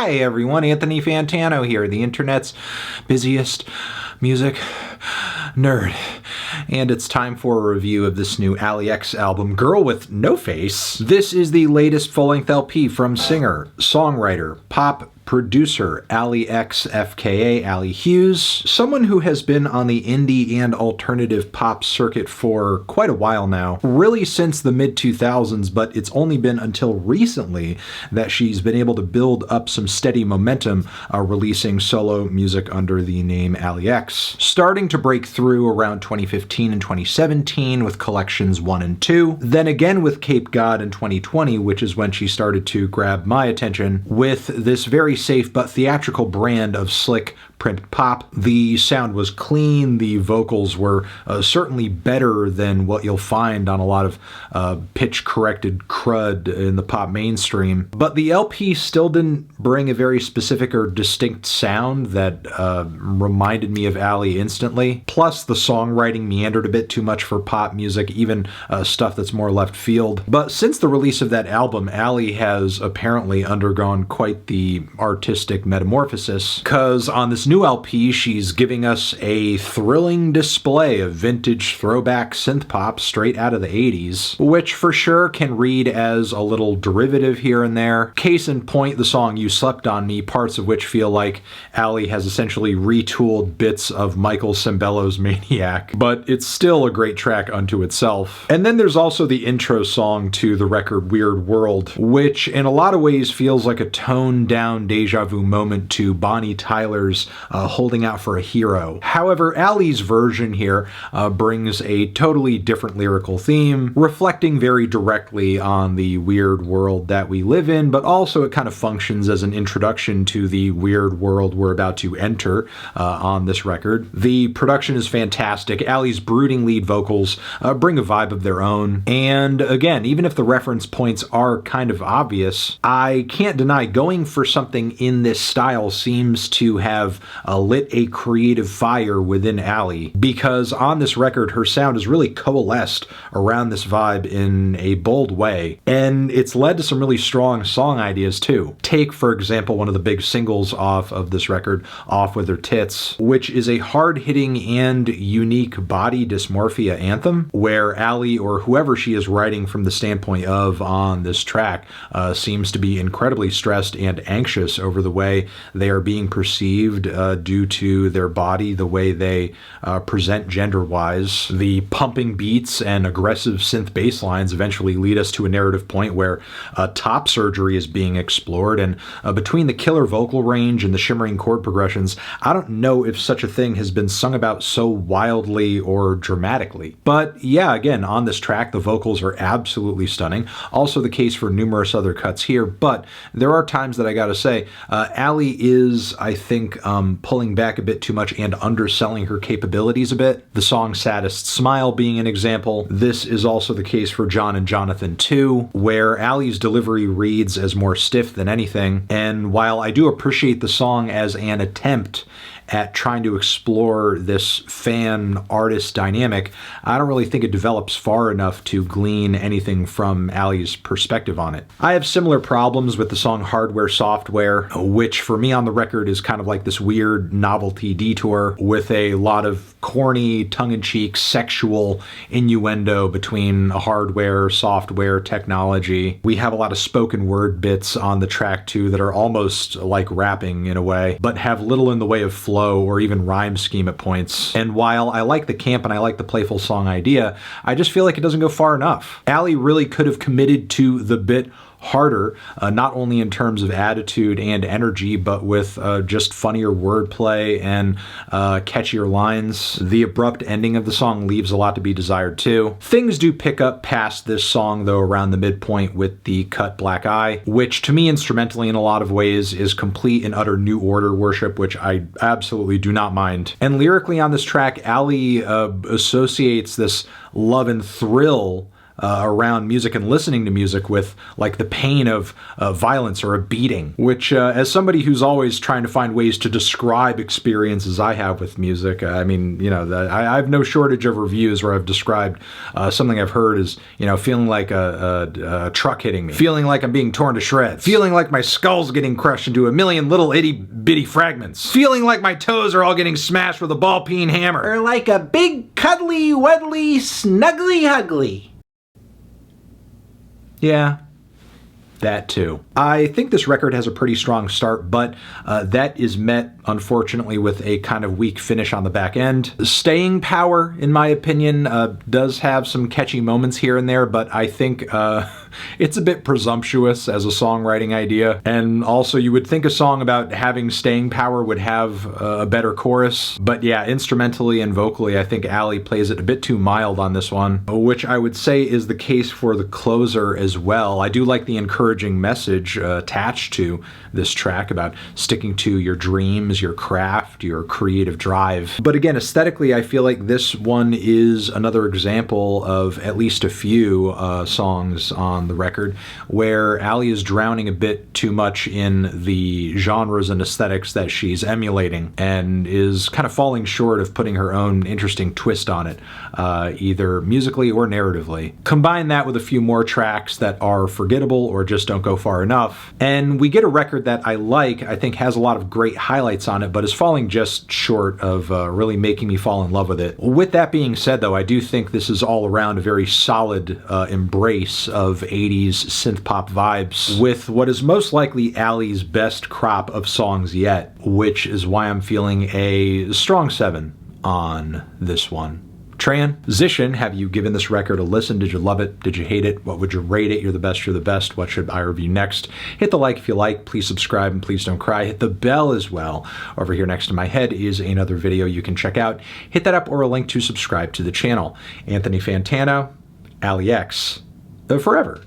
Hi everyone, Anthony Fantano here, the internet's busiest music nerd. And it's time for a review of this new Allie X album, Girl with No Face. This is the latest full-length LP from singer, songwriter, pop producer Allie X, FKA Allie Hughes, someone who has been on the indie and alternative pop circuit for quite a while now, really since the mid-2000s, but it's only been until recently that she's been able to build up some steady momentum, releasing solo music under the name Allie X. Starting to break through around 2015 and 2017 with collections 1 and 2, then again with Cape God in 2020, which is when she started to grab my attention with this very safe but theatrical brand of slick print pop. The sound was clean, the vocals were certainly better than what you'll find on a lot of pitch-corrected crud in the pop mainstream, but the LP still didn't bring a very specific or distinct sound that reminded me of Allie instantly. Plus, the songwriting meandered a bit too much for pop music, even stuff that's more left field. But since the release of that album, Allie has apparently undergone quite the artistic metamorphosis, because on this new LP, she's giving us a thrilling display of vintage throwback synth pop straight out of the 80s, which for sure can read as a little derivative here and there. Case in point, the song You Slept On Me, parts of which feel like Allie has essentially retooled bits of Michael Sembello's Maniac, but it's still a great track unto itself. And then there's also the intro song to the record Weird World, which in a lot of ways feels like a toned down deja vu moment to Bonnie Tyler's Holding Out for a Hero. However, Allie's version here brings a totally different lyrical theme, reflecting very directly on the weird world that we live in, but also it kind of functions as an introduction to the weird world we're about to enter on this record. The production is fantastic. Allie's brooding lead vocals bring a vibe of their own, and again, even if the reference points are kind of obvious, I can't deny going for something in this style seems to have lit a creative fire within Allie, because on this record her sound has really coalesced around this vibe in a bold way, and it's led to some really strong song ideas too. Take, for example, one of the big singles off of this record, Off With Her Tits, which is a hard-hitting and unique body dysmorphia anthem, where Allie, or whoever she is writing from the standpoint of on this track, seems to be incredibly stressed and anxious over the way they are being perceived due to their body, the way they present gender-wise. The pumping beats and aggressive synth bass lines eventually lead us to a narrative point where top surgery is being explored, and between the killer vocal range and the shimmering chord progressions, I don't know if such a thing has been sung about so wildly or dramatically. But yeah, again, on this track, the vocals are absolutely stunning. Also the case for numerous other cuts here, but there are times that I gotta say, Allie is, I think, pulling back a bit too much and underselling her capabilities a bit. The song Saddest Smile being an example. This is also the case for John and Jonathan 2, where Allie's delivery reads as more stiff than anything, and while I do appreciate the song as an attempt at trying to explore this fan-artist dynamic, I don't really think it develops far enough to glean anything from Allie's perspective on it. I have similar problems with the song Hardware Software, which for me on the record is kind of like this weird novelty detour with a lot of corny, tongue-in-cheek, sexual innuendo between hardware, software, technology. We have a lot of spoken word bits on the track too that are almost like rapping in a way, but have little in the way of flow or even rhyme scheme at points. And while I like the camp and I like the playful song idea, I just feel like it doesn't go far enough. Allie really could have committed to the bit harder, not only in terms of attitude and energy, but with just funnier wordplay and catchier lines. The abrupt ending of the song leaves a lot to be desired too. Things do pick up past this song though around the midpoint with the cut Black Eye, which to me instrumentally in a lot of ways is complete and utter New Order worship, which I absolutely do not mind. And lyrically on this track, Allie associates this love and thrill around music and listening to music with like the pain of violence or a beating, which as somebody who's always trying to find ways to describe experiences I have with music, I mean, you know, I have no shortage of reviews where I've described something I've heard as, you know, feeling like a truck hitting me, feeling like I'm being torn to shreds, feeling like my skull's getting crushed into a million little itty bitty fragments, feeling like my toes are all getting smashed with a ball-peen hammer, or like a big cuddly wuddly snuggly huggly. Yeah, that too. I think this record has a pretty strong start, but that is met, unfortunately, with a kind of weak finish on the back end. Staying power, in my opinion, does have some catchy moments here and there, but I think it's a bit presumptuous as a songwriting idea. And also, you would think a song about having staying power would have a better chorus. But yeah, instrumentally and vocally, I think Allie plays it a bit too mild on this one, which I would say is the case for the closer as well. I do like the encouraging message attached to this track about sticking to your dreams, your craft, your creative drive. But again, aesthetically, I feel like this one is another example of at least a few songs on the record where Allie is drowning a bit too much in the genres and aesthetics that she's emulating and is kind of falling short of putting her own interesting twist on it, either musically or narratively. Combine that with a few more tracks that are forgettable or just don't go far enough, and we get a record that I like. I think has a lot of great highlights on it, but is falling just short of really making me fall in love with it. With that being said, though, I do think this is all around a very solid embrace of 80s synth pop vibes with what is most likely Allie's best crop of songs yet, which is why I'm feeling a strong 7 on this one. Transition, have you given this record a listen? Did you love it? Did you hate it? What would you rate it? You're the best, you're the best. What should I review next? Hit the like if you like. Please subscribe and please don't cry. Hit the bell as well. Over here next to my head is another video you can check out. Hit that up or a link to subscribe to the channel. Anthony Fantano, Allie X, forever.